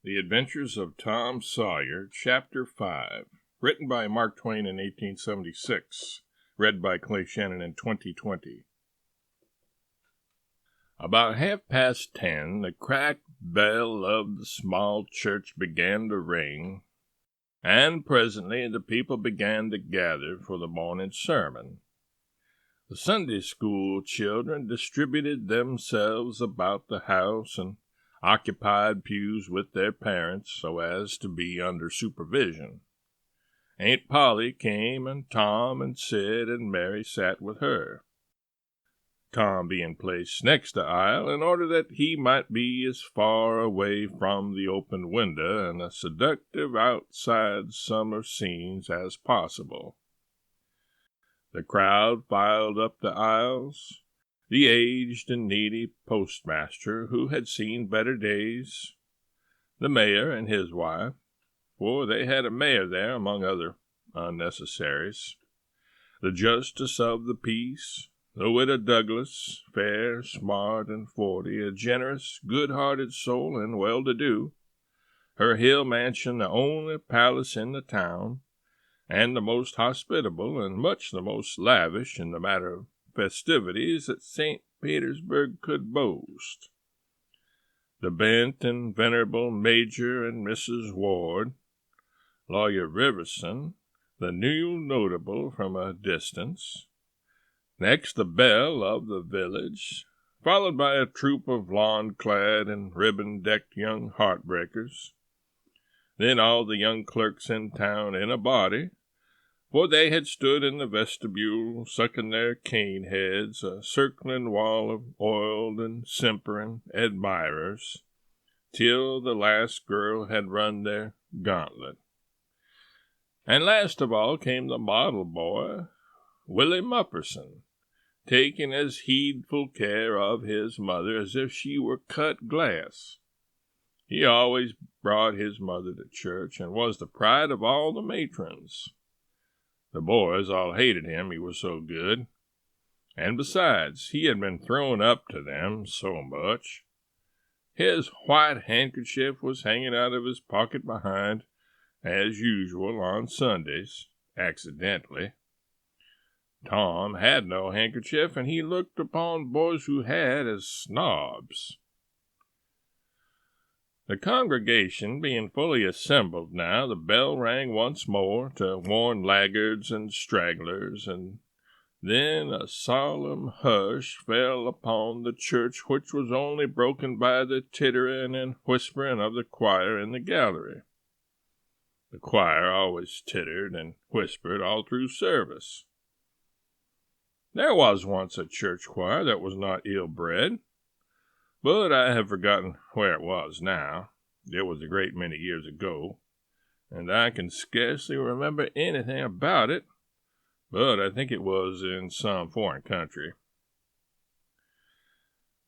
The Adventures of Tom Sawyer, Chapter 5, written by Mark Twain in 1876, read by Clay Shannon in 2020. About 10:30, the cracked bell of the small church began to ring, and presently the people began to gather for the morning sermon. The Sunday school children distributed themselves about the house and occupied pews with their parents so as to be under supervision. Aunt Polly came, and Tom and Sid and Mary sat with her, Tom being placed next the aisle in order that he might be as far away from the open window and the seductive outside summer scenes as possible. The crowd filed up the aisles. The aged and needy postmaster, who had seen better days, the mayor and his wife, for they had a mayor there among other unnecessaries, the justice of the peace, the widow Douglas, fair, smart, and 40, a generous, good-hearted soul and well-to-do, her hill mansion the only palace in the town, and the most hospitable and much the most lavish in the matter of festivities that St. Petersburg could boast. The bent and venerable Major and Mrs. Ward, Lawyer Riverson, the new notable from a distance, next the belle of the village, followed by a troop of lawn-clad and ribbon-decked young heartbreakers, then all the young clerks in town in a body, for they had stood in the vestibule, sucking their cane heads, a circling wall of oiled and simpering admirers, till the last girl had run their gauntlet. And last of all came the model boy, Willie Mupperson, taking as heedful care of his mother as if she were cut glass. He always brought his mother to church, and was the pride of all the matrons. The boys all hated him, he was so good, and besides, he had been thrown up to them so much. His white handkerchief was hanging out of his pocket behind, as usual on Sundays, accidentally. Tom had no handkerchief, and he looked upon boys who had as snobs. The congregation being fully assembled now, the bell rang once more to warn laggards and stragglers, and then a solemn hush fell upon the church, which was only broken by the tittering and whispering of the choir in the gallery. The choir always tittered and whispered all through service. There was once a church choir that was not ill-bred, but I have forgotten where it was now. It was a great many years ago, and I can scarcely remember anything about it, but I think it was in some foreign country.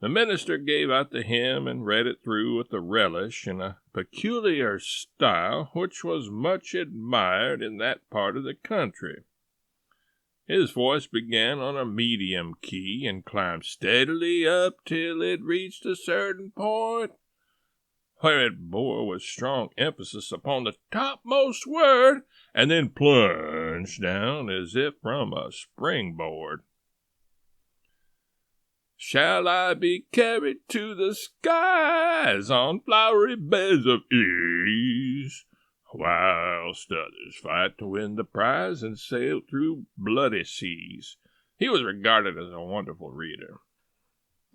The minister gave out the hymn and read it through with a relish in a peculiar style which was much admired in that part of the country. His voice began on a medium key and climbed steadily up till it reached a certain point, where it bore with strong emphasis upon the topmost word, and then plunged down as if from a springboard. Shall I be carried to the skies on flowery beds of ease, whilst others fight to win the prize and sail through bloody seas? He was regarded as a wonderful reader.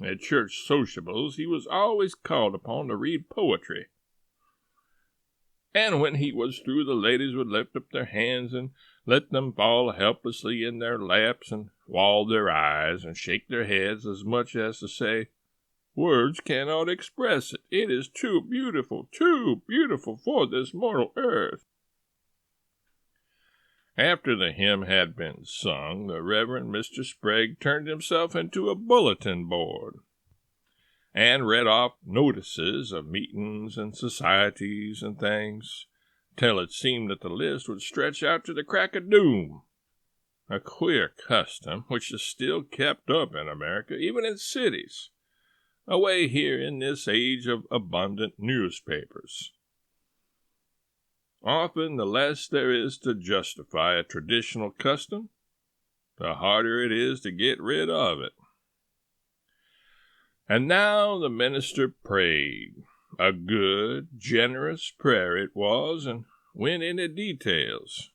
At church sociables he was always called upon to read poetry, and when he was through the ladies would lift up their hands and let them fall helplessly in their laps and wall their eyes and shake their heads as much as to say, "Words cannot express it. It is too beautiful for this mortal earth." After the hymn had been sung, the Reverend Mr. Sprague turned himself into a bulletin board, and read off notices of meetings and societies and things, till it seemed that the list would stretch out to the crack of doom. A queer custom which is still kept up in America, even in cities, away here in this age of abundant newspapers. Often the less there is to justify a traditional custom, the harder it is to get rid of it. And now the minister prayed. A good, generous prayer it was, and went into details.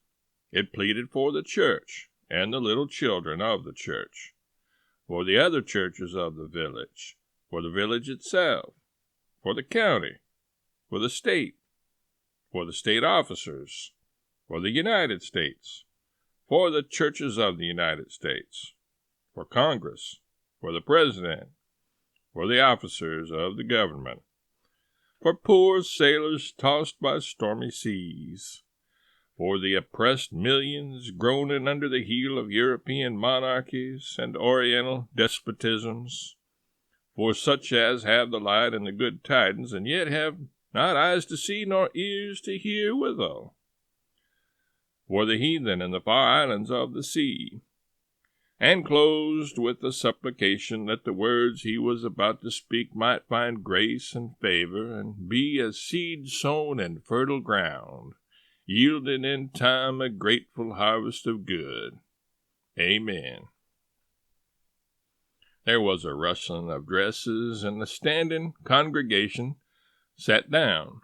It pleaded for the church and the little children of the church, for the other churches of the village, for the village itself, for the county, for the state officers, for the United States, for the churches of the United States, for Congress, for the President, for the officers of the government, for poor sailors tossed by stormy seas, for the oppressed millions groaning under the heel of European monarchies and Oriental despotisms, for such as have the light and the good tidings, and yet have not eyes to see nor ears to hear withal, for the heathen in the far islands of the sea, and closed with the supplication that the words he was about to speak might find grace and favor, and be as seed sown in fertile ground, yielding in time a grateful harvest of good. Amen. There was a rustling of dresses, and the standing congregation sat down.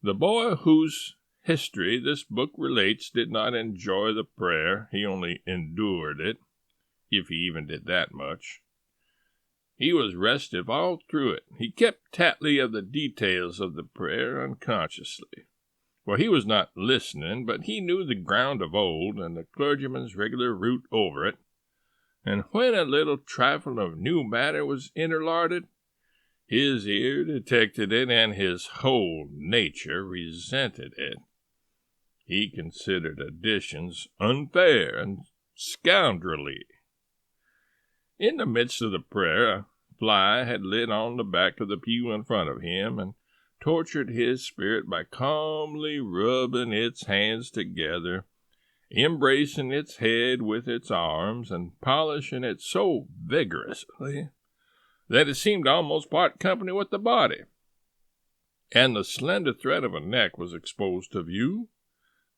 The boy whose history this book relates did not enjoy the prayer. He only endured it, if he even did that much. He was restive all through it. He kept tally of the details of the prayer unconsciously, for he was not listening, but he knew the ground of old and the clergyman's regular route over it, and when a little trifle of new matter was interlarded, his ear detected it, and his whole nature resented it. He considered additions unfair and scoundrelly. In the midst of the prayer, a fly had lit on the back of the pew in front of him, and tortured his spirit by calmly rubbing its hands together, embracing its head with its arms, and polishing it so vigorously that it seemed almost part company with the body, and the slender thread of a neck was exposed to view,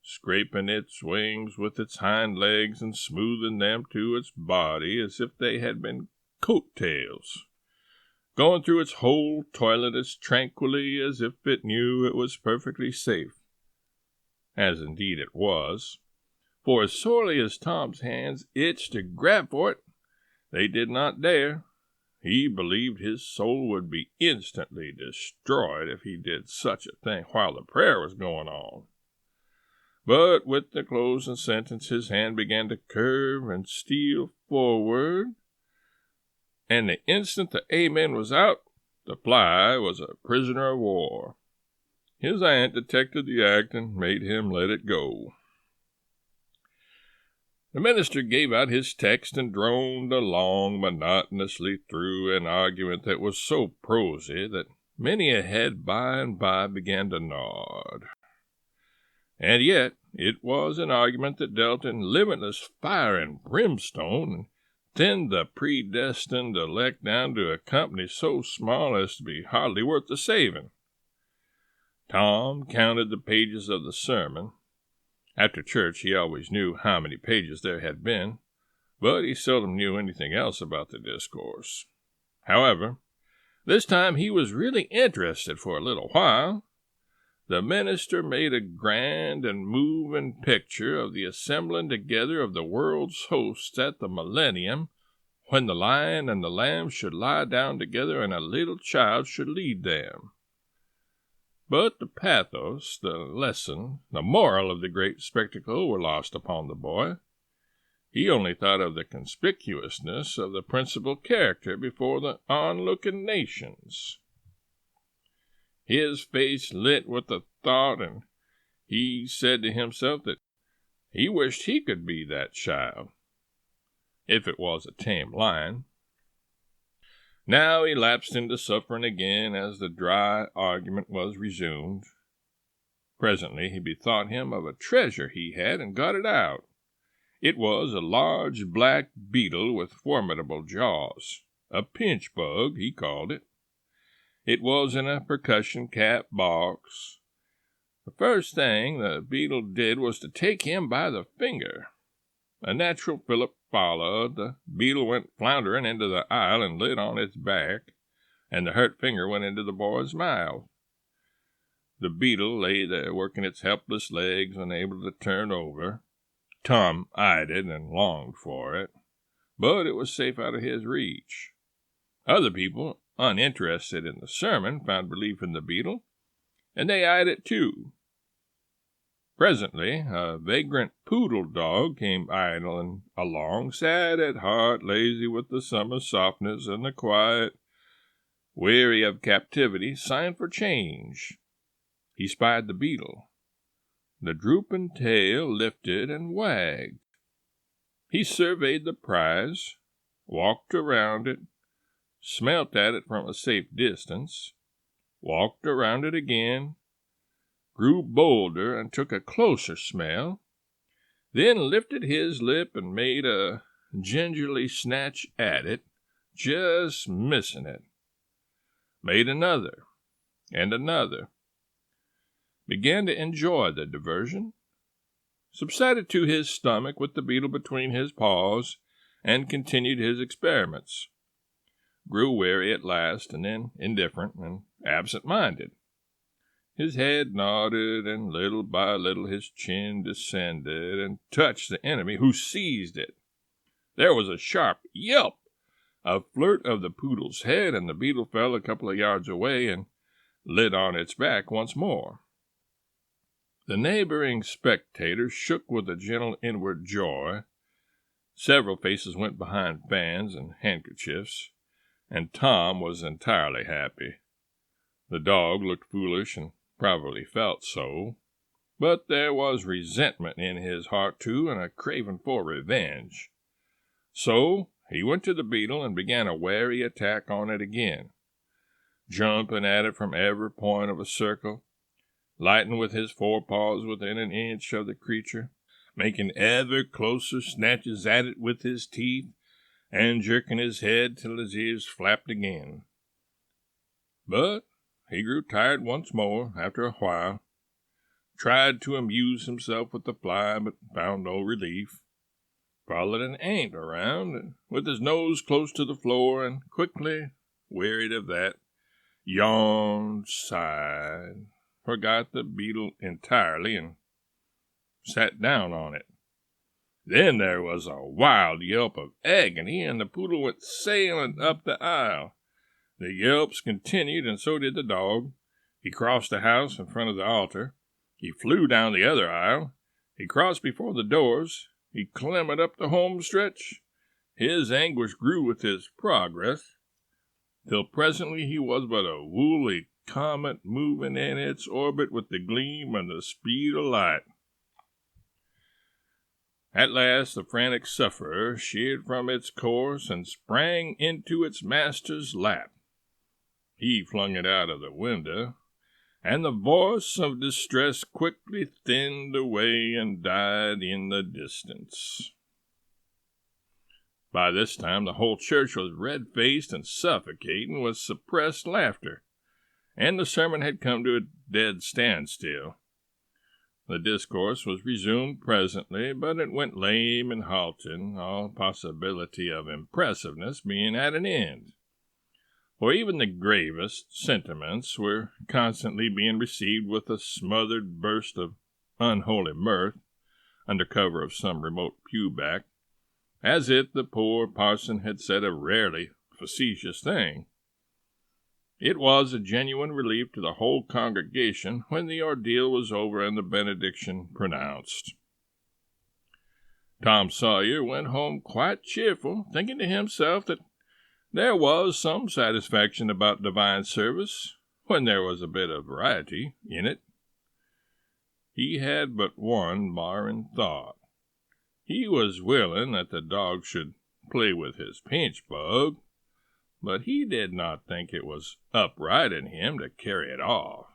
scraping its wings with its hind legs and smoothing them to its body as if they had been coat-tails, going through its whole toilet as tranquilly as if it knew it was perfectly safe, as indeed it was, for as sorely as Tom's hands itched to grab for it, they did not dare. He believed his soul would be instantly destroyed if he did such a thing while the prayer was going on. But with the closing sentence, his hand began to curve and steal forward, and the instant the amen was out, the fly was a prisoner of war. His aunt detected the act and made him let it go. The minister gave out his text and droned along monotonously through an argument that was so prosy that many a head by and by began to nod. And yet it was an argument that dealt in limitless fire and brimstone, and thinned the predestined elect down to a company so small as to be hardly worth the saving. Tom counted the pages of the sermon. After church he always knew how many pages there had been, but he seldom knew anything else about the discourse. However, this time he was really interested for a little while. The minister made a grand and moving picture of the assembling together of the world's hosts at the millennium, when the lion and the lamb should lie down together and a little child should lead them. But the pathos, the lesson, the moral of the great spectacle were lost upon the boy. He only thought of the conspicuousness of the principal character before the onlooking nations. His face lit with the thought, and he said to himself that he wished he could be that child, if it was a tame lion. Now he lapsed into suffering again as the dry argument was resumed. Presently he bethought him of a treasure he had and got it out. It was a large black beetle with formidable jaws. A Pichbug, he called it. It was in a percussion cap box. The first thing the beetle did was to take him by the finger. A natural Philip followed. The beetle went floundering into the aisle and lit on its back, and the hurt finger went into the boy's mouth. The beetle lay there working its helpless legs, unable to turn over. Tom eyed it and longed for it, but it was safe out of his reach. Other people, uninterested in the sermon, found relief in the beetle, and they eyed it too. Presently, a vagrant poodle dog came idling along, sad at heart, lazy with the summer softness and the quiet, weary of captivity, signed for change. He spied the beetle. The drooping tail lifted and wagged. He surveyed the prize, walked around it, smelt at it from a safe distance, walked around it again, grew bolder and took a closer smell, then lifted his lip and made a gingerly snatch at it, just missing it. Made another and another. Began to enjoy the diversion. Subsided to his stomach with the beetle between his paws, and continued his experiments. Grew weary at last, and then indifferent and absent-minded. His head nodded, and little by little his chin descended and touched the enemy, who seized it. There was a sharp yelp, a flirt of the poodle's head, and the beetle fell a couple of yards away and lit on its back once more. The neighboring spectators shook with a gentle inward joy. Several faces went behind fans and handkerchiefs, and Tom was entirely happy. The dog looked foolish and probably felt so, but there was resentment in his heart, too, and a craving for revenge. So he went to the beetle and began a wary attack on it again, jumping at it from every point of a circle, lighting with his forepaws within an inch of the creature, making ever closer snatches at it with his teeth, and jerking his head till his ears flapped again. But he grew tired once more after a while, tried to amuse himself with the fly, but found no relief, followed an ant around with his nose close to the floor, and quickly, wearied of that, yawned, sighed, forgot the beetle entirely, and sat down on it. Then there was a wild yelp of agony, and the poodle went sailing up the aisle. The yelps continued, and so did the dog. He crossed the house in front of the altar. He flew down the other aisle. He crossed before the doors. He clambered up the home stretch. His anguish grew with his progress, till presently he was but a woolly comet moving in its orbit with the gleam and the speed of light. At last the frantic sufferer sheered from its course and sprang into its master's lap. He flung it out of the window, and the voice of distress quickly thinned away and died in the distance. By this time the whole church was red-faced and suffocating with suppressed laughter, and the sermon had come to a dead standstill. The discourse was resumed presently, but it went lame and halting, all possibility of impressiveness being at an end. For even the gravest sentiments were constantly being received with a smothered burst of unholy mirth, under cover of some remote pew-back, as if the poor parson had said a rarely facetious thing. It was a genuine relief to the whole congregation when the ordeal was over and the benediction pronounced. Tom Sawyer went home quite cheerful, thinking to himself that there was some satisfaction about divine service when there was a bit of variety in it. He had but one marring thought. He was willing that the dog should play with his Pichbug, but he did not think it was upright in him to carry it off.